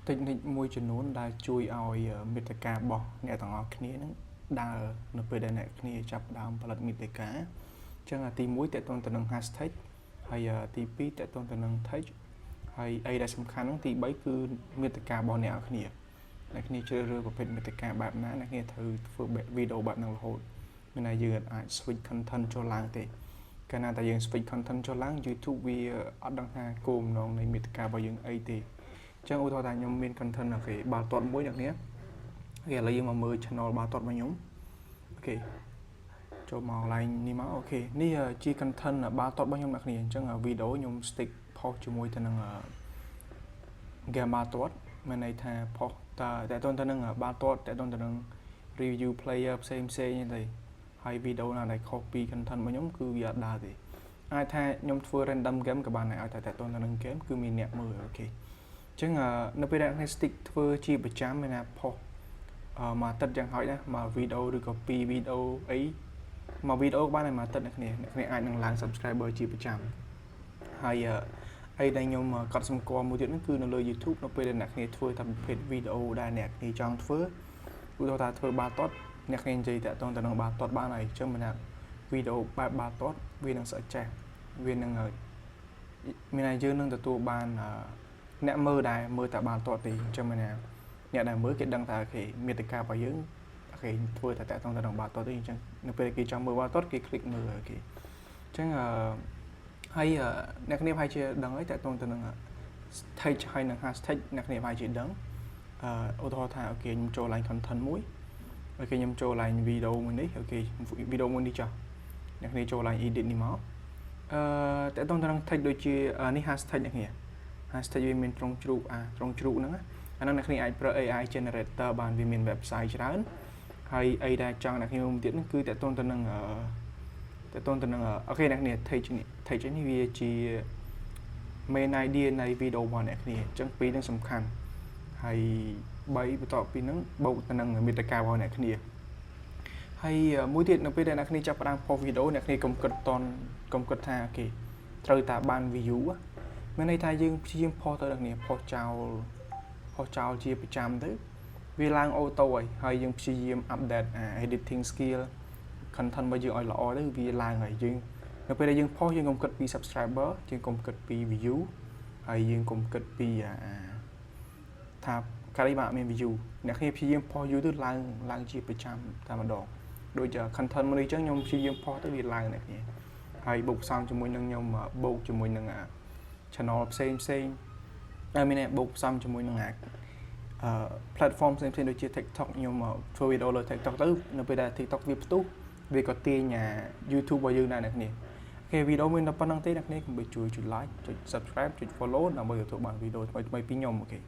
technique មួយចំនួនដែលជួយឲ្យមាតិការបស់អ្នកទាំងអស់គ្នាហ្នឹងដើរនៅពេលដែលអ្នកគ្នាចាប់ផ្ដើមផលិតមាតិកាអញ្ចឹងទី1តេតងទៅនឹង hashtag ហើយទី2តេតងទៅនឹង text ហើយអីដែលសំខាន់ហ្នឹងទី3គឺមាតិការបស់អ្នកគ្នាជ្រើសរើសប្រភេទមាតិកាបែបណាអ្នកគ្នាត្រូវធ្វើវីដេអូបែបហ្នឹងរហូតមានន័យយើងអាច switch content ចូលឡើងទេកាលណាតែយើង switch content ចូលឡើង YouTube វាអត់ដឹងថាគោលបំណងនៃមាតិការបស់យើងអីទេអញ្ចឹងឧទាហរណ៍ថាខ្ញុំមាន content អូខេបាល់ទាត់មួយអ្នកនេះឥឡូវយើងមកមើល channel បាល់ទាត់របស់ខ្ញុំអូខេចូលមក line នេះមកអូខេនេះជា content បាល់ទាត់របស់ខ្ញុំអ្នកនេះអញ្ចឹងវីដេអូខ្ញុំ stick post ជាមួយទៅនឹង game បាល់ទាត់មានន័យថា post តែតើទៅនឹងបាល់ទាត់តែតើទៅនឹង review player ផ្សេងទេហើយវីដេអូណាដែល copy content របស់ខ្ញុំគឺវាអត់ដើរទេអាចថាខ្ញុំធ្វើ random game ក៏បានដែរឲ្យតែតើទៅនឹង game គឺមានអ្នកមើលអូខេអញ្ចឹងនៅពេលដែលអ្នក stick ធ្វើជាប្រចាំមានថា post មួយអាទិត្យយ៉ាងហោចណាមួយវីដេអូឬក៏ពីរវីដេអូអីមួយវីដេអូបានតែមួយអាទិត្យអ្នកគ្នាអាចនឹងឡើង subscriber ជាប្រចាំហើយអីដែលខ្ញុំកត់សម្គាល់មួយទៀតហ្នឹងគឺនៅលើ YouTube នៅពេលដែលអ្នកគ្នាធ្វើតាមប្រភេទវីដេអូដែលអ្នកគ្នាចង់ធ្វើឧទាហរណ៍ថាធ្វើបាល់ទាត់អ្នកគ្នានិយាយតាក់ទងទៅនឹងបាល់ទាត់បានហើយអញ្ចឹងមានថាវីដេអូបែបបាល់ទាត់វានឹងស្អិតចាស់វានឹងមានតែយើងនឹងទទួលបានអ្នកមើលដែរមើលតែបាល់ទាត់ទេអញ្ចឹងមានថាអ្នកដែលមើលគេដឹងថាអូខេមាតិការបស់យើងអូខេធ្វើតែតាក់ទងទៅនឹងបាល់ទាត់ទេអញ្ចឹងនៅពេលគេចង់មើលបាល់ទាត់គេ click មើលអូខេអញ្ចឹងហើយអ្នកគ្នាប្រហែលជាដឹងហើយតាក់ទងទៅនឹង tag ហើយនឹង hashtag អ្នកគ្នាប្រហែលជាដឹងឧទាហរណ៍ថាអូខេខ្ញុំចូល line content មួយអូខេខ្ញុំចូល line វីដេអូមួយនេះអូខេវីដេអូមួយនេះចុះអ្នកគ្នាចូល line edit នេះមកតាក់ទងទៅនឹង tag ដូចជានេះ hashtag អ្នកគ្នា hashtag វាមានត្រង់ជ្រូកត្រង់ជ្រូកហ្នឹងអាហ្នឹងអ្នកគ្នាអាចប្រើ AI generator បានវាមាន website ច្រើនហើយអីដែលចង់អ្នកគ្នាមួយទៀតហ្នឹងគឺតាក់ទងទៅនឹងអូខេអ្នកគ្នា tag នេះវាជា main idea នៃវីដេអូរបស់អ្នកគ្នាអញ្ចឹងពីរហ្នឹងសំខាន់ហើយ3បន្ទាប់ពីហ្នឹងបូកទៅនឹងមាតិការបស់អ្នកគ្នាហើយមួយទៀតនៅពេលដែលអ្នកគ្នាចាប់ផ្ដើម post វីដេអូអ្នកគ្នាកុំគិតថាអូខេត្រូវតែបាន view មានន័យថាយើងព្យាយាម post ទៅអ្នកគ្នា post ចោលជាប្រចាំទៅវាឡើងអូតូហើយយើងព្យាយាម update editing skill content របស់យើងឲ្យល្អទៅវាឡើងហើយយើងនៅពេលដែលយើង post យើងកុំគិតពី subscriber យើងកុំគិតពី view ហើយយើងកុំគិតពីថាកាលីបាទមាន view អ្នកគ្នាព្យាយាម post យូរទៅឡើងជាប្រចាំតែម្ដងដូច content មួយនេះអញ្ចឹងខ្ញុំព្យាយាម post ទៅវាឡើងអ្នកគ្នាហើយបូកផ្សំជាមួយនឹងខ្ញុំបូកជាមួយនឹងchannel ផ្សេងមានបូកផ្សំជាមួយនឹងplatform ផ្សេងដូចជា TikTok ខ្ញុំធ្វើវីដេអូលើ TikTok ទៅនៅពេលដែល TikTok វាផ្ទុះវាក៏ទាញYouTube របស់យើងដែរអ្នកគ្នាអូខេវីដេអូមានតែប៉ុណ្្នឹងទេអ្នកគ្នាកុំភ្លេចជួយ like ចុច subscribe ចុច follow ដើម្បីទទួលបានវីដេអូថ្មីៗពីខ្ញុំអូខេ